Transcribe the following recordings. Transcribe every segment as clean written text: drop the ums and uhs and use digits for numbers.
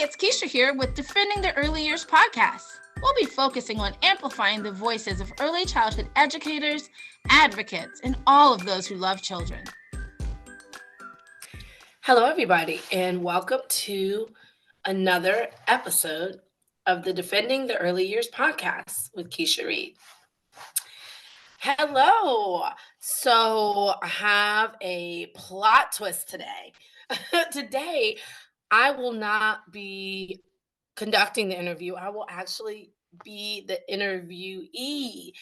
It's Kisha here with Defending the Early Years podcast. We'll be focusing on amplifying the voices of early childhood educators, advocates, and all of those who love children. Hello, everybody, and welcome to another episode of the Defending the Early Years podcast with Kisha Reid. Hello. So I have a plot twist today. Today, I will not be conducting the interview. I will actually be the interviewee.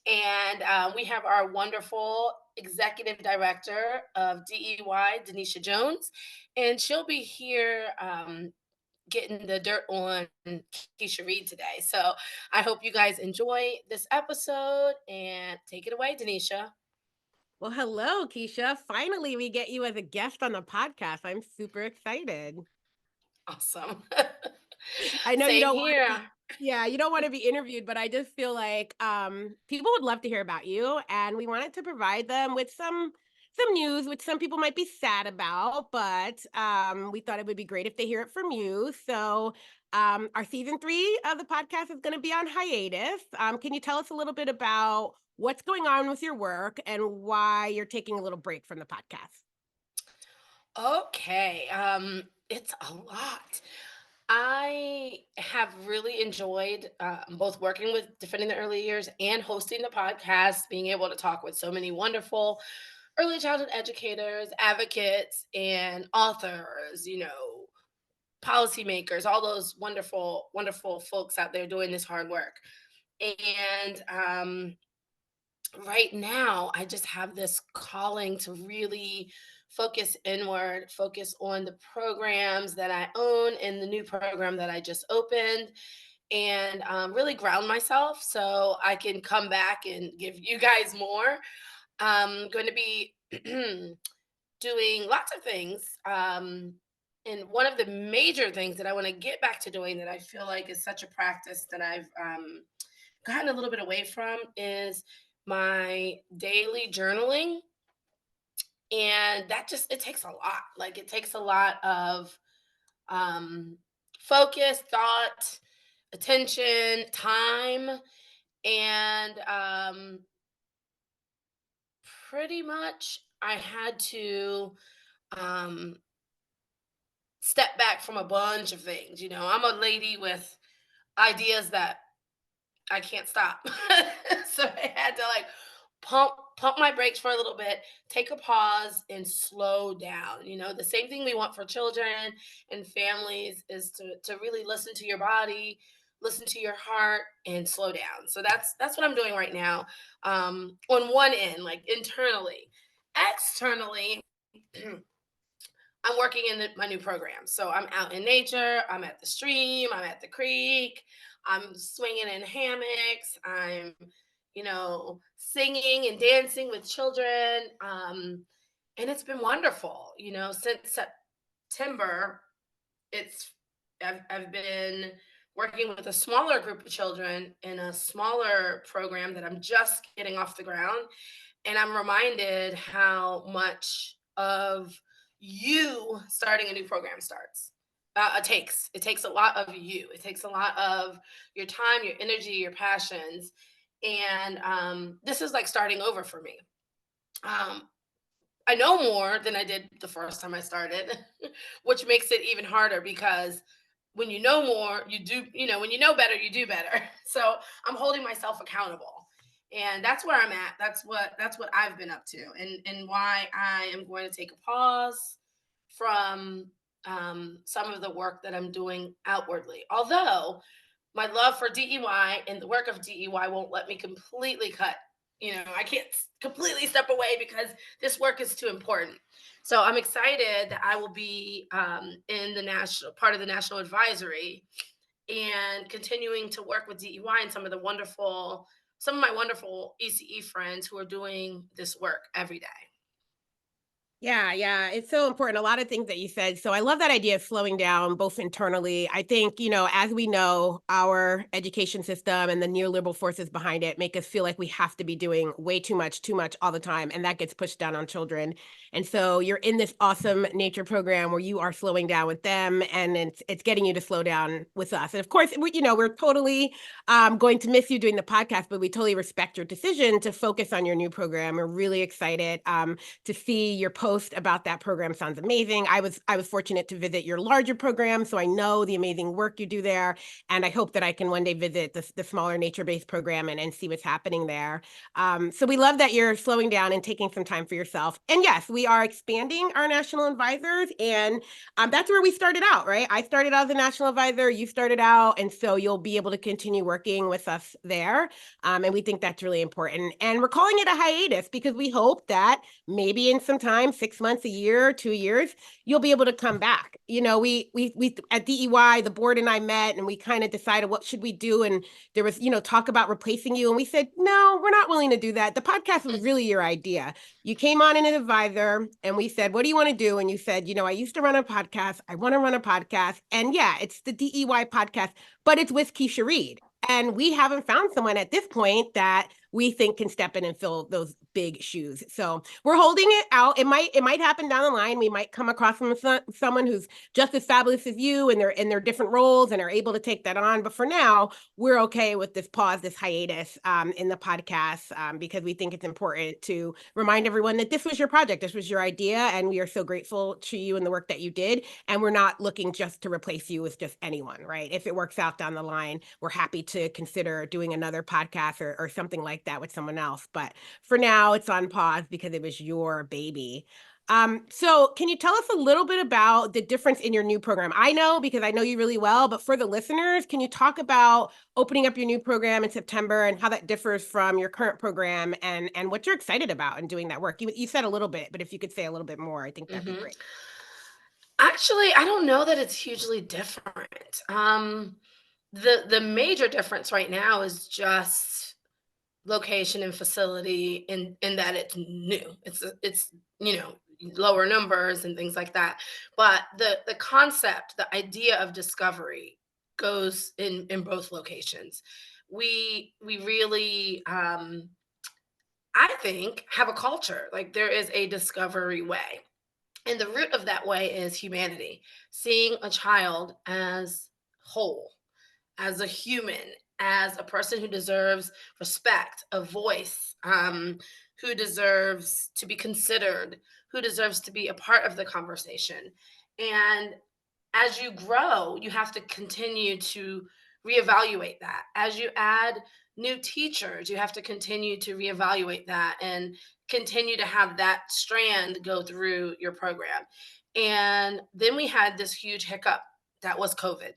And we have our wonderful executive director of DEY, Denisha Jones, and she'll be here getting the dirt on Kisha Reid today. So I hope you guys enjoy this episode and take it away, Denisha. Well, hello, Kisha. Finally, we get you as a guest on the podcast. I'm super excited. Awesome. I know Same you don't here. you don't want to be interviewed, but I just feel like people would love to hear about you, and we wanted to provide them with some news, which some people might be sad about, but we thought it would be great if they hear it from you. So our season 3 of the podcast is going to be on hiatus. Can you tell us a little bit about what's going on with your work and why you're taking a little break from the podcast? Okay. It's a lot. I have really enjoyed both working with Defending the Early Years and hosting the podcast, being able to talk with so many wonderful early childhood educators, advocates, and authors, policymakers, all those wonderful, wonderful folks out there doing this hard work. And right now, I just have this calling to really focus inward, focus on the programs that I own and the new program that I just opened, and really ground myself so I can come back and give you guys more. I'm going to be doing lots of things. And one of the major things that I want to get back to doing that I feel like is such a practice that I've gotten a little bit away from is my daily journaling. And that it takes a lot. Like it takes a lot of um, focus, thought, attention, time, and pretty much I had to um, step back from a bunch of things. I'm a lady with ideas that I can't stop. So I had to like pump my brakes for a little bit, take a pause and slow down. The same thing we want for children and families is to really listen to your body, listen to your heart and slow down. So that's what I'm doing right now. On one end, like internally. Externally, I'm working in my new program. So I'm out in nature, I'm at the stream, I'm at the creek, I'm swinging in hammocks, I'm, singing and dancing with children. And it's been wonderful. Since September, I've been working with a smaller group of children in a smaller program that I'm just getting off the ground. And I'm reminded how much of you starting a new program it takes a lot of you. It takes a lot of your time, your energy, your passions. And this is like starting over for me. I know more than I did the first time I started, which makes it even harder because when you know more, you do, when you know better, you do better. So I'm holding myself accountable. And that's where I'm at. That's what I've been up to, and why I am going to take a pause from some of the work that I'm doing outwardly. Although my love for DEY and the work of DEY won't let me completely cut. I can't completely step away because this work is too important. So I'm excited that I will be in the national part of the national advisory and continuing to work with DEY and some of my wonderful ECE friends who are doing this work every day. Yeah, it's so important. A lot of things that you said. So I love that idea of slowing down both internally. I think, as we know, our education system and the neoliberal forces behind it make us feel like we have to be doing way too much all the time. And that gets pushed down on children. And so you're in this awesome nature program where you are slowing down with them and it's getting you to slow down with us. And of course, we're totally going to miss you doing the podcast, but we totally respect your decision to focus on your new program. We're really excited. To see your post about that program sounds amazing. I was fortunate to visit your larger program, so I know the amazing work you do there, and I hope that I can one day visit the smaller nature-based program and see what's happening there. So we love that you're slowing down and taking some time for yourself. And yes, we are expanding our national advisors, and that's where we started out, right? I started out as a national advisor, you started out, and so you'll be able to continue working with us there. And we think that's really important. And we're calling it a hiatus because we hope that maybe in some time, 6 months, a year, 2 years, you'll be able to come back. We at DEY, the board and I met and we kind of decided what should we do. And there was, talk about replacing you. And we said, no, we're not willing to do that. The podcast was really your idea. You came on in an advisor and we said, what do you want to do? And you said, I used to run a podcast. I want to run a podcast. And yeah, it's the DEY podcast, but it's with Kisha Reid. And we haven't found someone at this point that we think can step in and fill those big shoes. So we're holding it out. It might happen down the line. We might come across someone who's just as fabulous as you and they're in their different roles and are able to take that on. But for now, we're okay with this pause, this hiatus in the podcast because we think it's important to remind everyone that this was your project. This was your idea. And we are so grateful to you and the work that you did. And we're not looking just to replace you with just anyone, right? If it works out down the line, we're happy to consider doing another podcast or something like that with someone else. But for now, it's on pause because it was your baby. So can you tell us a little bit about the difference in your new program? I know because I know you really well, but for the listeners, can you talk about opening up your new program in September and how that differs from your current program and what you're excited about in doing that work? You said a little bit, but if you could say a little bit more, I think that'd be Mhm. great. Actually, I don't know that it's hugely different. The major difference right now is just location and facility in that it's new. It's lower numbers and things like that. But the concept, the idea of discovery goes in both locations. We really I think have a culture. Like there is a discovery way. And the root of that way is humanity, seeing a child as whole, as a human, as a person who deserves respect, a voice, who deserves to be considered, who deserves to be a part of the conversation. And as you grow, you have to continue to reevaluate that. As you add new teachers, you have to continue to reevaluate that and continue to have that strand go through your program. And then we had this huge hiccup that was COVID.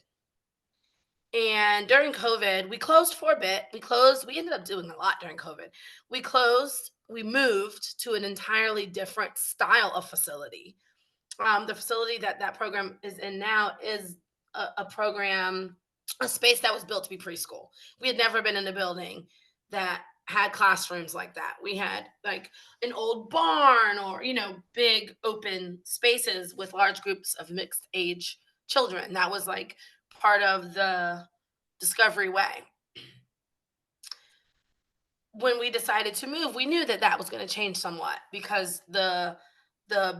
And during COVID, we closed for a bit. We ended up doing a lot during COVID. We closed, we moved to an entirely different style of facility. The facility that that program is in now is a program, a space that was built to be preschool. We had never been in a building that had classrooms like that. We had like an old barn or, big open spaces with large groups of mixed age children. That was like part of the discovery way. When we decided to move, we knew that that was going to change somewhat because the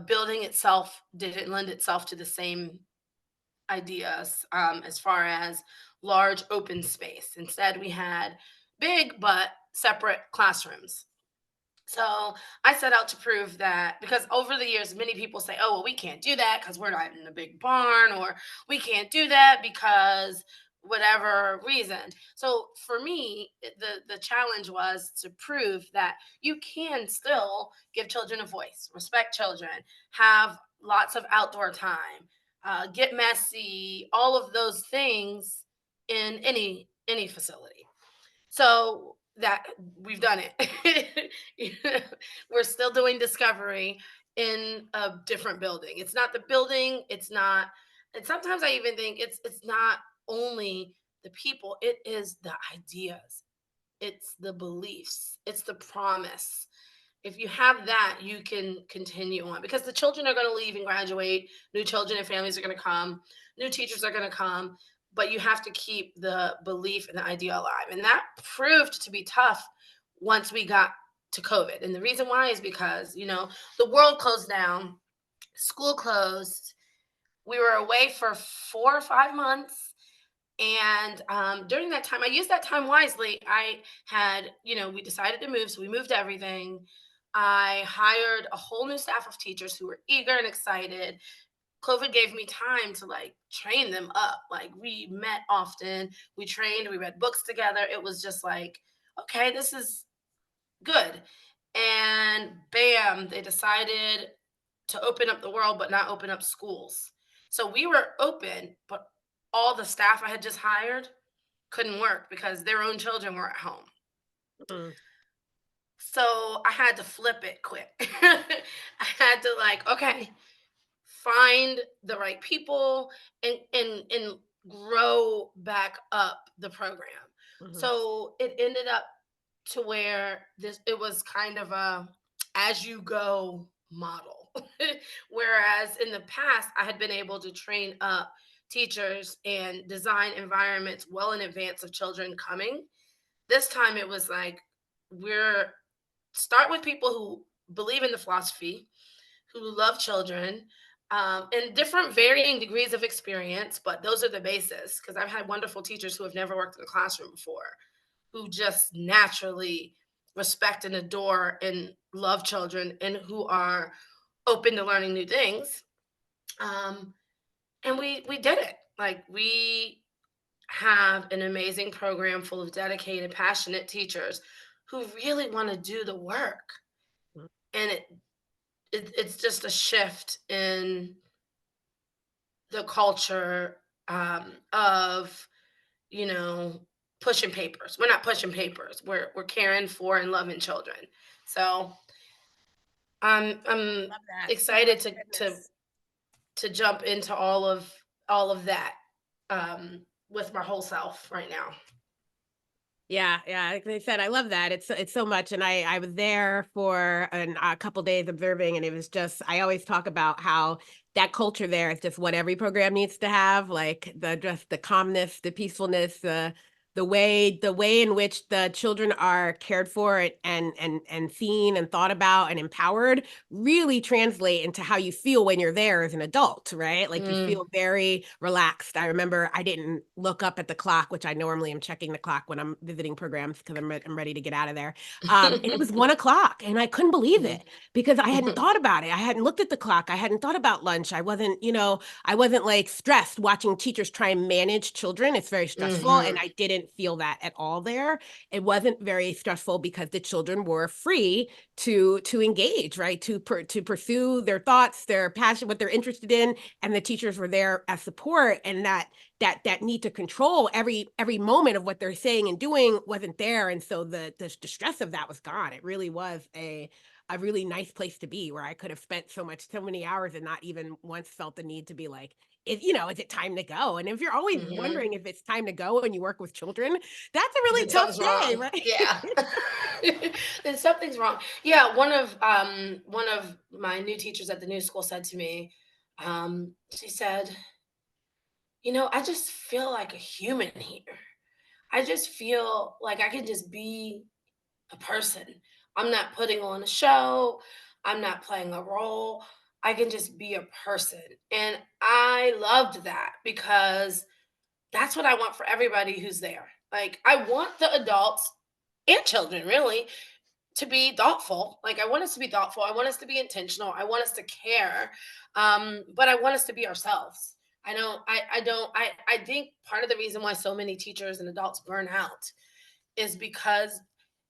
building itself didn't lend itself to the same ideas as far as large open space. Instead, we had big but separate classrooms. So I set out to prove that because over the years, many people say, oh, well, we can't do that because we're not in a big barn, or we can't do that because whatever reason. So for me, the challenge was to prove that you can still give children a voice, respect children, have lots of outdoor time, get messy, all of those things in any facility. So that we've done it. We're still doing discovery in a different building. It's not the building, it's not, and sometimes I even think it's not only the people, it is the ideas, it's the beliefs, it's the promise. if you have that, you can continue on, because the children are going to leave and graduate. New children and families are going to come. New teachers are going to come. But you have to keep the belief and the idea alive. And that proved to be tough once we got to COVID. And the reason why is because, the world closed down, school closed. We were away for 4 or 5 months. And during that time, I used that time wisely. I had, we decided to move. So we moved everything. I hired a whole new staff of teachers who were eager and excited. COVID gave me time to train them up. Like, we met often, we trained, we read books together. It was just like, okay, this is good. And bam, they decided to open up the world, but not open up schools. So we were open, but all the staff I had just hired couldn't work because their own children were at home. Mm. So I had to flip it quick. I had to okay, find the right people and grow back up the program. Mm-hmm. So it ended up to where it was kind of a as you go model. Whereas in the past, I had been able to train up teachers and design environments well in advance of children coming. This time it was like, we're start with people who believe in the philosophy, who love children, and different varying degrees of experience, but those are the basis. Because I've had wonderful teachers who have never worked in a classroom before, who just naturally respect and adore and love children, and who are open to learning new things. And we did it. We have an amazing program full of dedicated, passionate teachers who really want to do the work. And it's just a shift in the culture, of pushing papers. We're not pushing papers. We're caring for and loving children. So I'm Love that. excited So to jump into all of that, with my whole self right now. Yeah, like I said, I love that. It's so much, and I was there for a couple days observing, and it was just, I always talk about how that culture there is just what every program needs to have, like the calmness, the peacefulness, the way in which the children are cared for and seen and thought about and empowered really translate into how you feel when you're there as an adult, right? Like, you feel very relaxed. I remember I didn't look up at the clock, which I normally am checking the clock when I'm visiting programs because I'm ready to get out of there. And it was 1 o'clock, and I couldn't believe it because I hadn't thought about it. I hadn't looked at the clock. I hadn't thought about lunch. I wasn't like stressed watching teachers try and manage children. It's very stressful, and I didn't feel that at all there. It wasn't very stressful because the children were free to engage, right? To pursue their thoughts, their passion, what they're interested in, and the teachers were there as support. And that need to control every moment of what they're saying and doing wasn't there. And so the stress of that was gone. It really was a really nice place to be, where I could have spent so many hours and not even once felt the need to be like, is it time to go? And if you're always wondering if it's time to go and you work with children, that's a really Then tough something's day, wrong. right? Yeah. Then something's wrong. Yeah, one of my new teachers at the new school said to me, she said, I just feel like a human here. I just feel like I can just be a person. I'm not putting on a show. I'm not playing a role. I can just be a person. And I loved that, because that's what I want for everybody who's there. Like, I want the adults and children, really, to be thoughtful. Like, I want us to be thoughtful. I want us to be intentional. I want us to care. But I want us to be ourselves. I think part of the reason why so many teachers and adults burn out is because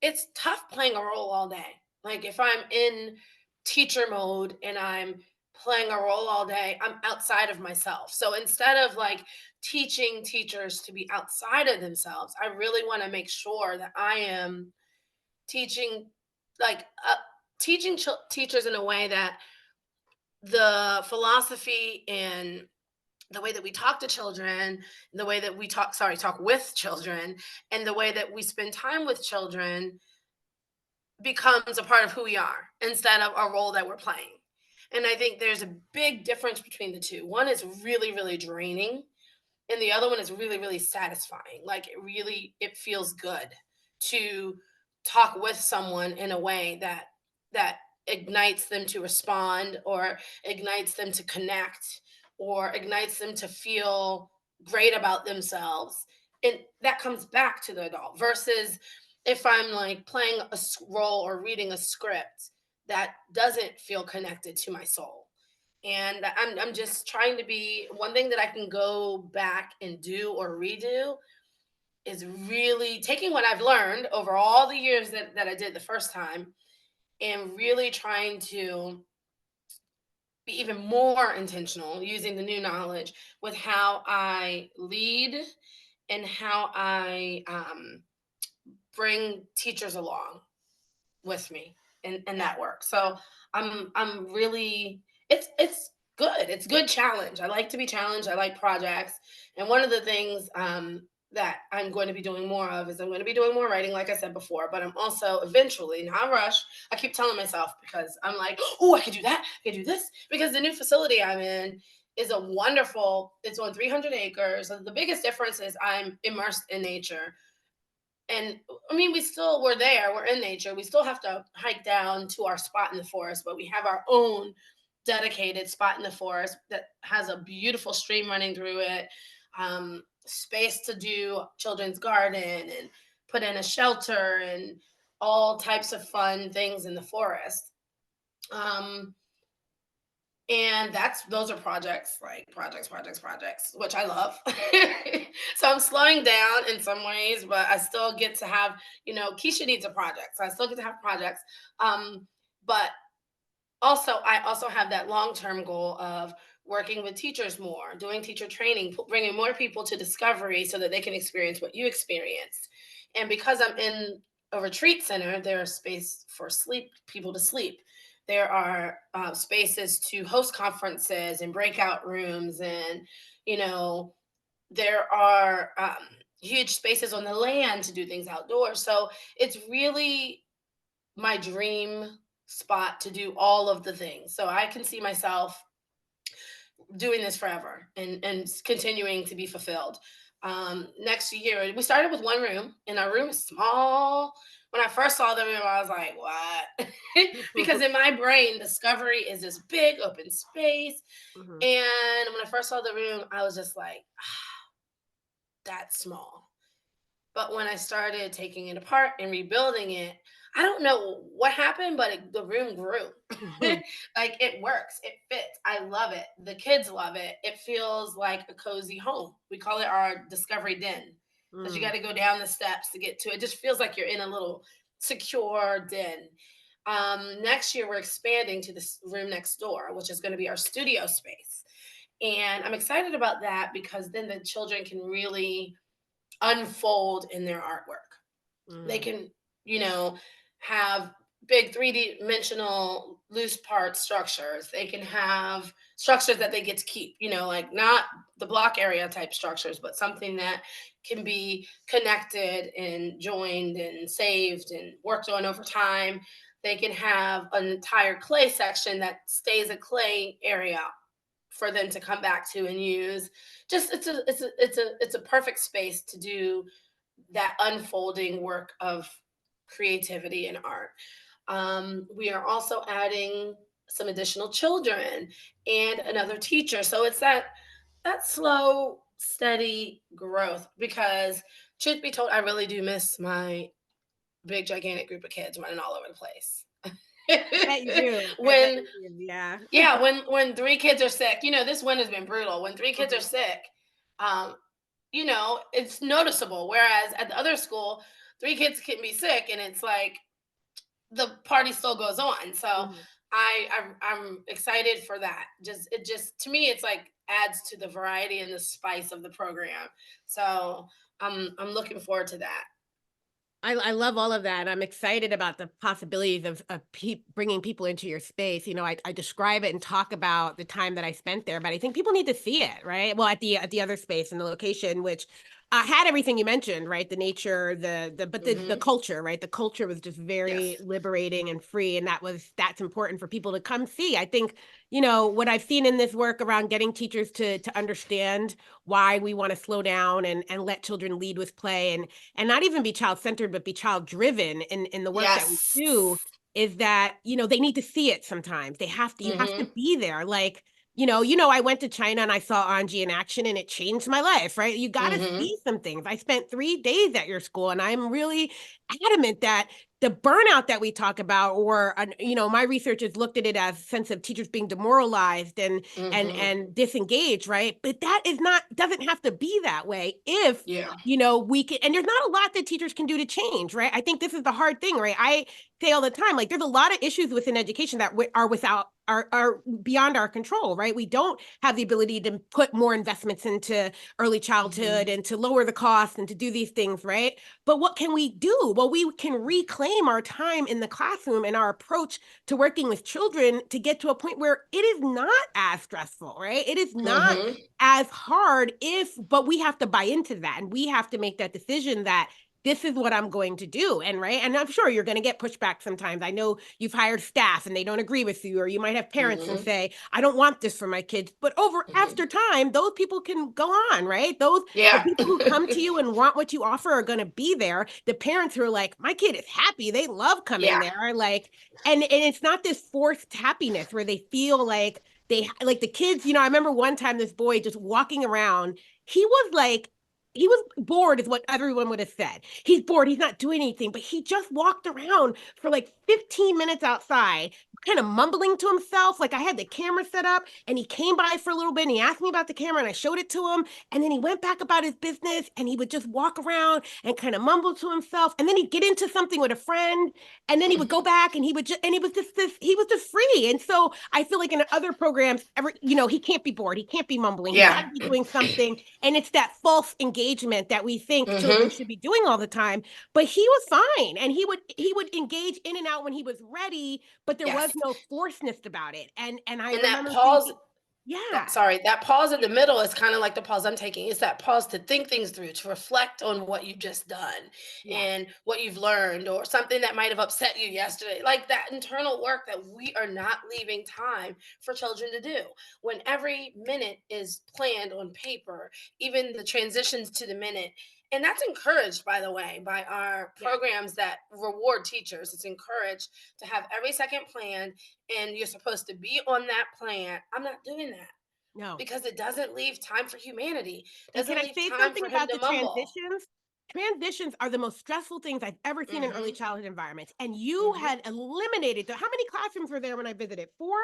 it's tough playing a role all day. Like, if I'm in teacher mode and I'm playing a role all day, I'm outside of myself. So instead of teaching teachers to be outside of themselves, I really want to make sure that I am teaching, like, teachers in a way that the philosophy and the way that we talk to children, the way that we talk with children, and the way that we spend time with children becomes a part of who we are instead of a role that we're playing. And I think there's a big difference between the two. One is really, really draining, and the other one is really, really satisfying. Like it feels good to talk with someone in a way that ignites them to respond, or ignites them to connect, or ignites them to feel great about themselves. And that comes back to the adult versus if I'm like playing a role or reading a script that doesn't feel connected to my soul. And I'm just trying to be one thing that I can go back and do or redo is really taking what I've learned over all the years that I did the first time, and really trying to be even more intentional using the new knowledge with how I lead and how I bring teachers along with me in that work. So I'm really it's good. It's good challenge. I like to be challenged. I like projects. And one of the things that I'm going to be doing more of is I'm going to be doing more writing, like I said before, but I'm also eventually, not rush. I keep telling myself because I'm like, oh, I could do that. I could do this because the new facility I'm in is a wonderful, it's on 300 acres. So the biggest difference is I'm immersed in nature. And I mean, we're there, we're in nature. We still have to hike down to our spot in the forest, but we have our own dedicated spot in the forest that has a beautiful stream running through it, space to do children's garden and put in a shelter and all types of fun things in the forest. Um, and those are projects, like projects, which I love. So I'm slowing down in some ways, but I still get to have, Kisha needs a project, so I still get to have projects. But also I also have that long-term goal of working with teachers more, doing teacher training, bringing more people to discovery so that they can experience what you experienced. And because I'm in a retreat center, there's space for people to sleep. There are spaces to host conferences and breakout rooms, and you know there are huge spaces on the land to do things outdoors. So it's really my dream spot to do all of the things. So I can see myself doing this forever and continuing to be fulfilled. Next year, we started with one room, and our room is small. When I first saw the room, I was like, what? Because in my brain, discovery is this big open space. Mhm. And when I first saw the room, I was just like, that's small. But when I started taking it apart and rebuilding it, I don't know what happened, but the room grew. Like it works, it fits. I love it. The kids love it. It feels like a cozy home. We call it our discovery den because you got to go down the steps to get to it. It just feels like you're in a little secure den. Next year, we're expanding to this room next door, which is going to be our studio space. And I'm excited about that because then the children can really unfold in their artwork. They can, you know, have big 3D dimensional loose part structures. They can have structures that they get to keep, like not the block area type structures, but something that can be connected and joined and saved and worked on over time. They can have an entire clay section that stays a clay area for them to come back to and use. Just it's a perfect space to do that unfolding work of creativity and art. We are also adding some additional children and another teacher. So it's that slow, steady growth because truth be told, I really do miss my big gigantic group of kids running all over the place. I bet you do. When Yeah. yeah, when three kids are sick, this winter's been brutal. When three kids are Mhm. sick, um, it's noticeable. Whereas at the other school, three kids can be sick, and it's like the party still goes on. So Mhm. I'm excited for that. It just to me, it's like adds to the variety and the spice of the program. So I'm looking forward to that. I love all of that. I'm excited about the possibilities of bringing people into your space. I describe it and talk about the time that I spent there, but I think people need to see it, right? Well, at the other space and the location, which had everything you mentioned, right? The nature, the culture, right? The culture was just very Yes. liberating and free, and that's important for people to come see. I think, what I've seen in this work around getting teachers to understand why we want to slow down and let children lead with play, and not even be child centered, but be child driven in the work that we Yes. do, is that, they need to see it sometimes. You have to be there. Like, I went to China and I saw Anji in action and it changed my life, right? You got to Mm-hmm. see some things. I spent 3 days at your school and I'm really adamant that the burnout that we talk about, or, my research has looked at it as a sense of teachers being demoralized Mm-hmm. and disengaged, right? But that doesn't have to be that way if, Yeah. we can, and there's not a lot that teachers can do to change, right? I think this is the hard thing, right? I say all the time, like, there's a lot of issues within education that are beyond our control, right? We don't have the ability to put more investments into early childhood Mm-hmm. and to lower the cost and to do these things, right? But what can we do? Well, we can reclaim our time in the classroom and our approach to working with children to get to a point where it is not as stressful, right? It is not Mm-hmm. as hard, but we have to buy into that, and we have to make that decision that this is what I'm going to do. And right. And I'm sure you're going to get pushback sometimes. I know you've hired staff and they don't agree with you, or you might have parents and Mm-hmm. say, I don't want this for my kids. But Mm-hmm. after time, those people can go on, right? The Yeah. people who come to you and want what you offer are going to be there. The parents who are like, my kid is happy. They love coming Yeah. there. Like, and it's not this forced happiness where they feel like like the kids, I remember one time this boy just walking around, he was bored, is what everyone would have said. He's bored. He's not doing anything, but he just walked around for like 15 minutes outside, kind of mumbling to himself. Like, I had the camera set up and he came by for a little bit and he asked me about the camera and I showed it to him. And then he went back about his business and he would just walk around and kind of mumble to himself. And then he'd get into something with a friend and then he would go back and he was just he was just free. And so I feel like in other programs, he can't be bored. He can't be mumbling. He's got Yeah. to be doing something. And it's that false engagement that we think children Mm-hmm. should be doing all the time. But he was fine, and he would engage in and out when he was ready, but there was Yes. no forceness about it. And I And that remember pause, thinking, yeah, that pause in the middle is kind of like the pause I'm taking. It's that pause to think things through, to reflect on what you've just done yeah, and what you've learned, or something that might have upset you yesterday. Like that internal work that we are not leaving time for children to do. When every minute is planned on paper, even the transitions to the minute. And that's encouraged, by the way, by our yeah, programs that reward teachers. It's encouraged to have every second planned, and you're supposed to be on that plan. I'm not doing that no. because it doesn't leave time for humanity. And can Doesn't I leave say time something for him about to the mumble. transitions? Transitions are the most stressful things I've ever seen in early Mhm. childhood environments. And you Mhm. had eliminated how many classrooms were there when I visited? 4,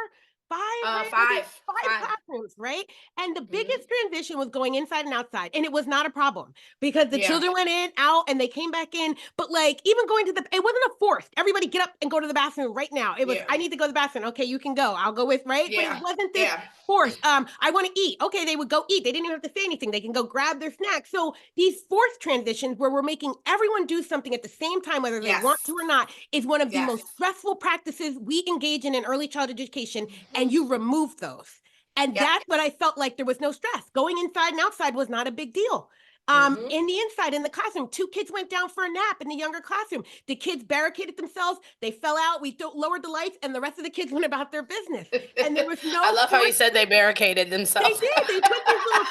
5, right? Was it 5. 5 5. classrooms, right? And the Mhm. biggest transition was going inside and outside. And it was not a problem because the Yeah. children went in, out, and they came back in. But like, even going to it wasn't a forced, everybody get up and go to the bathroom right now. It was, Yeah. I need to go to the bathroom. Okay, you can go. I'll go with, right? But it Yeah. wasn't this Yeah. forced. I want to eat. Okay, they would go eat. They didn't even have to say anything. They can go grab their snacks. So these forced transitions where we're making everyone do something at the same time, whether they want to Yes. or not, is one of the Yes. most stressful practices we engage in early childhood education. Mhm. And you remove those. And Yep. that's what I felt like there was no stress. Going inside and outside was not a big deal. Mhm. In the inside, in the classroom, 2 kids went down for a nap in the younger classroom. The kids barricaded themselves. They fell out. We lowered the lights, and the rest of the kids went about their business. And there was I no love how you force. said they barricaded They themselves. did. They put these little.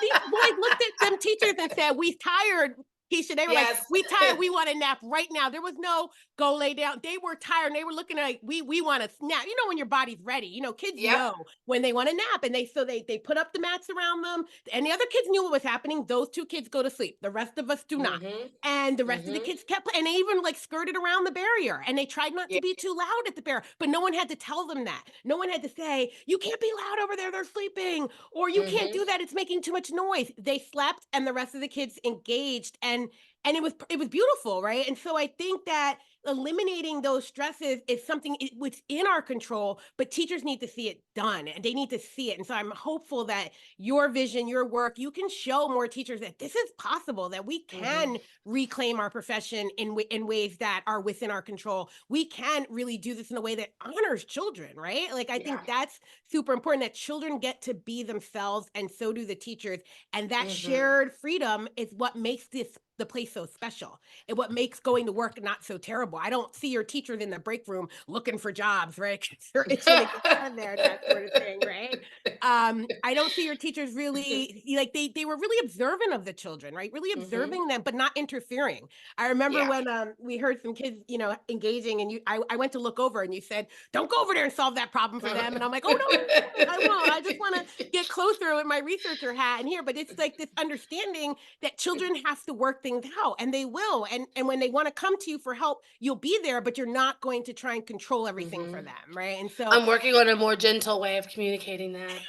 These boys looked at them teachers and said, "We tired." Keisha, they were like, Yes. "We tired. We want a nap right now." There was no go lay down. They were tired. And they were looking like, "We want a nap." You know, when your body's ready. Kids Yep. know when they want a nap, and they put up the mats around them. And the other kids knew what was happening. Those 2 kids go to sleep. The rest of us do not. Mhm. And the rest of the Mhm. kids kept playing. And they even like skirted around the barrier. And they tried not Yeah. to be too loud at the barrier. But no one had to tell them that. No one had to say, "You can't be loud over there. They're sleeping." Or "You can't Mhm. do that. It's making too much noise." They slept and the rest of the kids engaged. And and it was beautiful, right? And so I think that eliminating those stresses is something within our control, but teachers need to see it done and they need to see it. And so I'm hopeful that your vision, your work, you can show more teachers that this is possible, that we Mm-hmm. can reclaim our profession in ways that are within our control. We can really do this in a way that honors children, right? Like I Yeah. think that's super important, that children get to be themselves and so do the teachers. And that Mm-hmm. shared freedom is what makes the place so special and what makes going to work not so terrible. I don't see your teachers in the break room looking for jobs, right? 'Cause they're itching to get out of there and that sort of thing, right? I don't see your teachers really like they were really observant of the children, right? Really Mm-hmm. observing them, but not interfering. I remember Yeah. when we heard some kids, engaging, and I went to look over and you said, "Don't go over there and solve that problem for them." And I'm like, "Oh no, no, no, I won't. I just want to get closer with my researcher hat in here." But it's like this understanding that children have to work things out, and they will. And when they want to come to you for help, you'll be there, but you're not going to try and control everything for Mm-hmm. them, right? And so I'm working on a more gentle way of communicating that.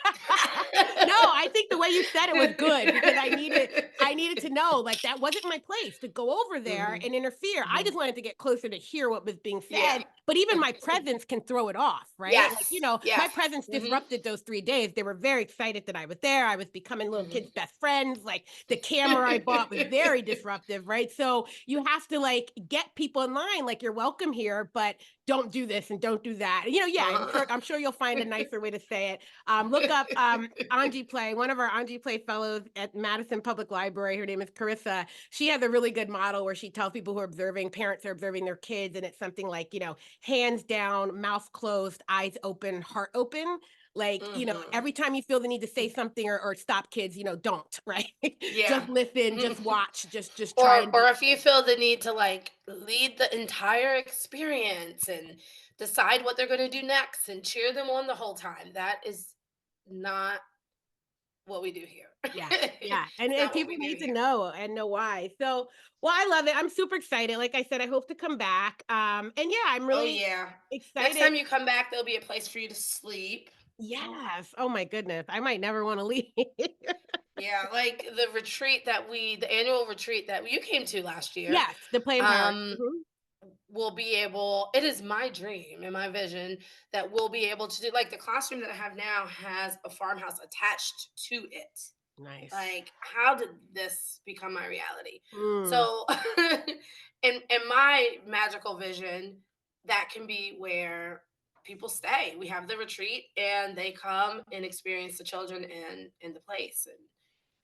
no, I think the way you said it was good because I needed to know like that wasn't my place to go over there Mm-hmm. and interfere. I Mm-hmm. just wanted to get closer to hear what was being Yeah. said. But even my presence can throw it off, right? Like, Yes. Yes. my presence Mm-hmm. disrupted those 3 days. They were very excited that I was there. I was becoming little Mm-hmm. kids' best friends. Like the camera I bought was very disruptive, right? So you have to like get people in line, like you're welcome here, but don't do this and don't do that. Yeah, Uh-huh. I'm sure you'll find a nicer way to say it. Look up Angie Play, one of our Angie Play fellows at Madison Public Library. Her name is Carissa. She has a really good model where she tells people who are observing, parents are observing their kids, and it's something like, hands down, mouth closed, eyes open, heart open. Like, Mm-hmm. every time you feel the need to say something or stop kids, don't, right? Yeah. Just listen, just watch, just try Or and or be. if you feel the need to like lead the entire experience and decide what they're going to do next and cheer them on the whole time, that is not what we do here. Yeah, yeah, and It's and not what people we do need to here. know and know why. So, well, I love it. I'm super excited. Like I said, I hope to come back. And yeah, I'm Oh really yeah. Next excited. time you come back, there'll be a place for you to sleep. Yes. Oh my goodness. I might never want to leave. Yeah, like the annual retreat that you came to last year. Yes, the play in Paris. Um, Mhm. we'll be able, it is my dream and my vision that we'll be able to do, like, the classroom that I have now has a farmhouse attached to it. Nice. Like, how did this become my reality? Mm. So in my magical vision, that can be where people stay. We have the retreat and they come and experience the children in the place and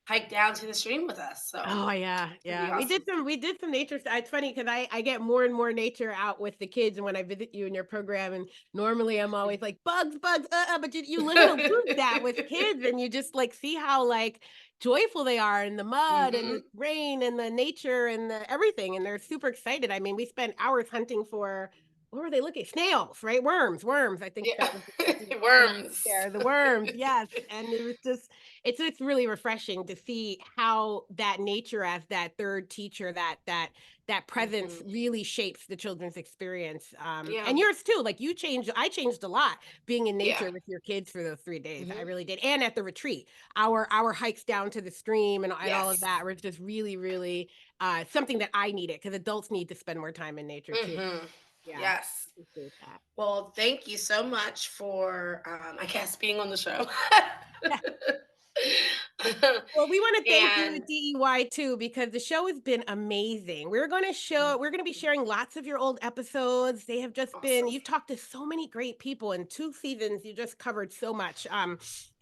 hike down to the stream with us. So Oh yeah, it'd be yeah. We did awesome. some we did some nature It's funny because I get more and more nature out with the kids and when I visit you in your program. And normally I'm always like bugs, bugs, but you live and lose that with kids and you just like see how like joyful they are in the mud and the Hmm. rain and the nature and the everything. And they're super excited. I mean, we spent hours hunting for what were they looking? Snails, right? Worms. I think Yeah. that was the term Worms. there. The worms, yes. And it was just it's really refreshing to see how that nature as that third teacher, that presence Hmm. really shapes the children's experience. Yeah. And yours too. Like I changed a lot being in Yeah. nature with your kids for those 3 days. I Hmm. really did. And at the retreat, our hikes down to the stream and all of Yes. that were just really, really something that I needed because adults need to spend more time in nature too. Hmm. Yeah. Yes. Appreciate Well, thank you so much for, I guess, being on the show. that. Well, we want to thank you And at DEY too, because the show has been amazing. We're going to be sharing lots of your old episodes. They have just been, awesome. you've talked to so many great people in 2 seasons. You just covered so much.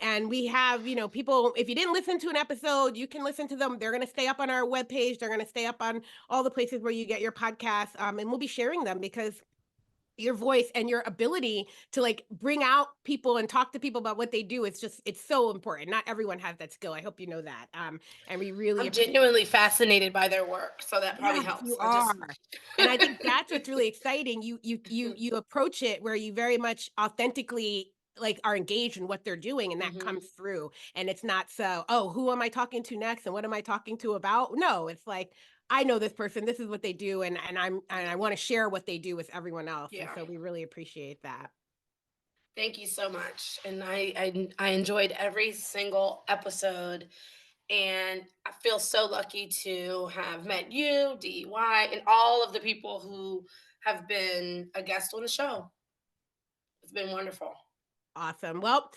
And we have, people, if you didn't listen to an episode, you can listen to them. They're going to stay up on our webpage. They're going to stay up on all the places where you get your podcasts. And we'll be sharing them because your voice and your ability to like bring out people and talk to people about what they do, it's so important. Not everyone has that skill. I hope you know that. And we really I'm appreciate. genuinely fascinated by their work, so that probably Yes, you helps. I just are. And I think that's what's really exciting. You approach it where you very much authentically like are engaged in what they're doing and that Mhm. comes through. And it's not so, oh, who am I talking to next and what am I talking to about? No, it's like I know this person, this is what they do and I want to share what they do with everyone else. And Yeah. so we really appreciate that. Thank you so much. And I enjoyed every single episode. And I feel so lucky to have met you, DEY, and all of the people who have been a guest on the show. It's been wonderful. Awesome. Well,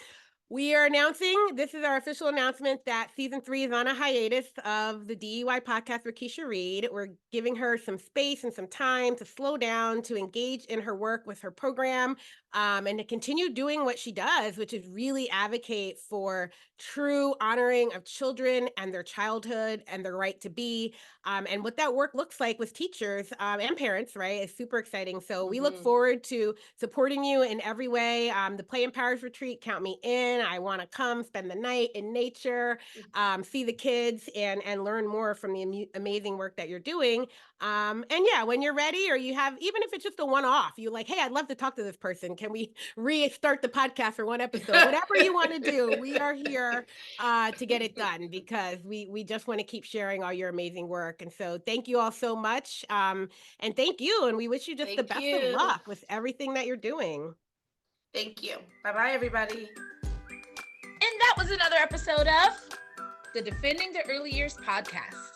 we are announcing, this is our official announcement that season 3 is on a hiatus of the DEY podcast for Kisha Reid. We're giving her some space and some time to slow down, to engage in her work with her program, and to continue doing what she does, which is really advocate for true honoring of children and their childhood and their right to be. And what that work looks like with teachers and parents, right, is super exciting. So we look forward to supporting you in every way. The Play Empowers Retreat, count me in. I want to come spend the night in nature, see the kids, and learn more from the amazing work that you're doing. And yeah, when you're ready, or you have, even if it's just a one-off, you're like, hey, I'd love to talk to this person. Can we restart the podcast for one episode? Whatever you want to do, we are here to get it done, because we just want to keep sharing all your amazing work. And so thank you all so much. And thank you. And we wish you just the best of luck with everything that you're doing. Thank you. Bye-bye, everybody. And that was another episode of the Defending the Early Years podcast.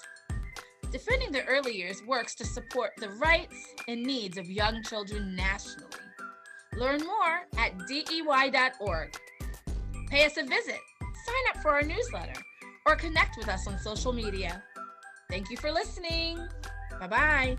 Defending the Early Years works to support the rights and needs of young children nationally. Learn more at DEY.org. Pay us a visit, sign up for our newsletter, or connect with us on social media. Thank you for listening. Bye-bye.